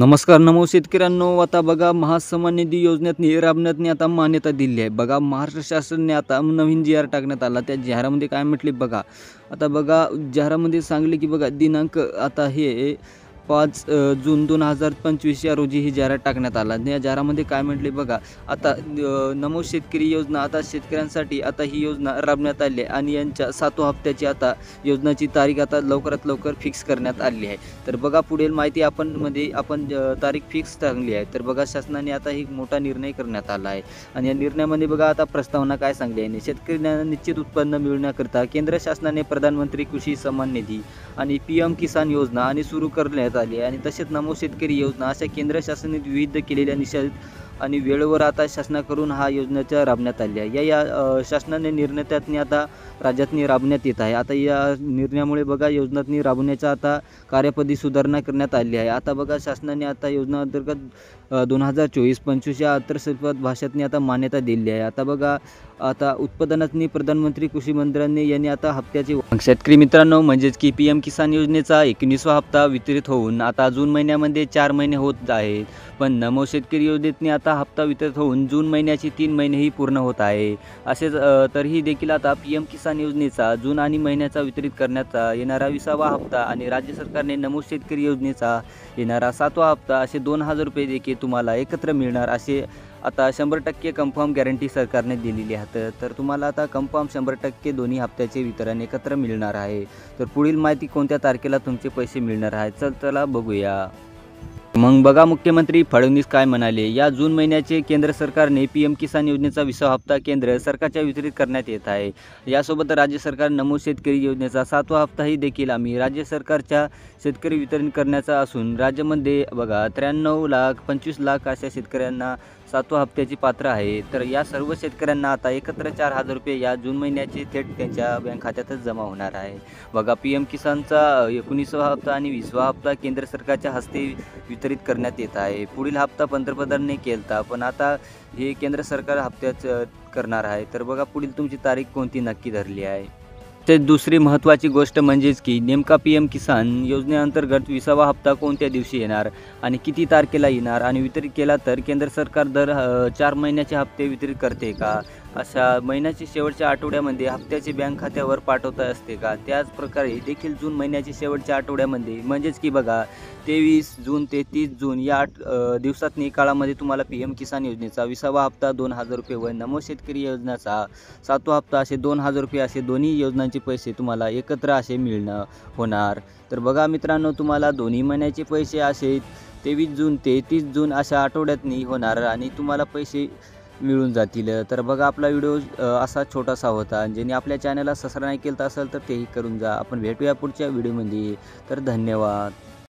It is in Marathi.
नमस्कार नमो शेतकऱ्यांनो. आता बघा महासन्मान निधी योजनेत राबण्यात आता मान्यता दिली आहे. बघा महाराष्ट्र शासनाने आता नवीन जी आर टाकण्यात आला. त्या जाहिरामध्ये काय म्हटले बघा. आता बघा जाहिरामध्ये सांगले की बघा दिनांक आता हे 5 जून 2025 या रोजी ही जाहिरात टाकण्यात आला. या जाहिरामध्ये काय म्हटले बघा. आता नमो शेतकरी योजना आता शेतकऱ्यांसाठी आता ही योजना राबण्यात आली आहे आणि यांच्या 7व्या हप्त्याची आता योजनेची तारीख आता लवकरात लवकर फिक्स करण्यात आली आहे. तर बघा पुढील माहिती आपण तारीख फिक्स टाकली आहे. तर बघा शासनाने आता एक मोठा निर्णय करण्यात आला आहे आणि या निर्णयामध्ये बघा आता प्रस्तावना काय सांगली आहे. शेतकऱ्यांना निश्चित उत्पन्न मिळवण्याकरता केंद्र शासनाने प्रधानमंत्री कृषी सन्मान निधी आणि PM किसान योजना आणि सुरू करण्यात आली आणि तसेच नमो शेतकरी योजना अशा केंद्र शासनाने विविध केलेल्या निषेध आणि वेळेवर आता शासनाकडून हा योजनेच्या राबण्यात आली आहे. या शासनाने निर्णयातनी आता राज्यातनी राबण्यात येत आहे. आता या निर्णयामुळे बघा योजनातनी राबवण्याच्या आता कार्यपद्धती सुधारणा करण्यात आली आहे. आता बघा शासनाने आता योजना अंतर्गत 2024-25 या अर्थसंकल्पात भाषातनी आता मान्यता दिली आहे. आता बघा आता उत्पादनातनी प्रधानमंत्री कृषी मंत्र्यांनी यांनी आता हप्त्याचे शेतकरी मित्रांनो म्हणजेच की PM किसान योजनेचा 19वा हप्ता वितरित होऊन आता जून महिन्यामध्ये 4 महिने होत आहेत. पण नमो शेतकरी योजनेतनी आता हप्ता वितरित होऊन जून महिन्याची 3 महिनेही पूर्ण होत आहे. असेच तरीही देखील आता PM किसान योजनेचा जून आणि महिन्याचा वितरित करण्यात येणारा 20वा हप्ता आणि राज्य सरकारने नमो शेतकरी योजनेचा येणारा 7वा हप्ता असे 2,000 रुपये देखील तुम्हाला एकत्र मिळणार असे आता 100% कन्फर्म गॅरंटी सरकारने दिलेली आहे. तर तुम्हाला आता कन्फर्म 100% दोन्ही हप्त्याचे वितरण एकत्र मिळणार आहे. तर पुढील माहिती कोणत्या तारखेला तुमचे पैसे मिळणार आहेत चला बघूया. मग बघा मुख्यमंत्री फडणवीस काय म्हणाले. या जून महिन्याचे केंद्र सरकारने PM किसान योजनेचा 20वा हप्ता केंद्र सरकारच्या वितरित करण्यात येत आहे. यासोबत राज्य सरकार नमो शेतकरी योजनेचा 7वा हप्ताही देखील आम्ही राज्य सरकारच्या शेतकरी वितरण करण्याचा असून राज्यामध्ये बघा 93,25,00,000 अशा शेतकऱ्यांना 7व्या हप्त्याची पात्र आहे. तर या सर्व शेतकऱ्यांना आता एकत्र 4,000 रुपये या जून महिन्याचे थेट त्यांच्या बँक खात्यातच जमा होणार आहे. बघा PM किसानचा 19वा हप्ता आणि 20वा हप्ता केंद्र सरकारच्या हस्ते वितरित करण्यात येत आहे. पुढील हप्ता पंतप्रधानांनी केलता पण आता हे केंद्र सरकार हप्त्याच करणार आहे. तर बघा पुढील तुमची तारीख कोणती नक्की धरली आहे. ते दुसरी महत्त्वाची गोष्ट म्हणजेच की नेमका PM किसान योजनेअंतर्गत 20वा हप्ता कोणत्या दिवशी येणार आणि किती तारखेला येणार आणि वितरित केला तर केंद्र सरकार दर 4 महिन्याचे हप्ते वितरित करते का, अशा महिन्याच्या शेवटच्या आठवड्यामध्ये हप्त्याचे बँक खात्यावर पाठवता असते का. त्याच प्रकारे देखील जून महिन्याच्या शेवटच्या आठवड्यामध्ये म्हणजेच की बघा 23 जून ते 30 जून या दिवसातनी काळामध्ये तुम्हाला PM किसान योजनेचा 20वा हप्ता 2,000 रुपये व नमो शेतकरी योजनेचा 7वा हप्ता असे 2,000 रुपये असे दोन्ही योजनांचे पैसे तुम्हाला एकत्र असे मिळणं होणार. तर बघा मित्रांनो तुम्हाला दोन्ही महिन्याचे पैसे असे 23 जून ते 30 जून अशा आठवड्यातनी होणार आणि तुम्हाला पैसे मिळून जातील. तर बघा आपला व्हिडिओ असा छोटासा होता. ज्यांनी आपल्या चॅनलला सबस्क्राईब नाही केलं असेल तर तेही करून जा. आपण भेटूया पुढच्या व्हिडिओमध्ये. तर धन्यवाद.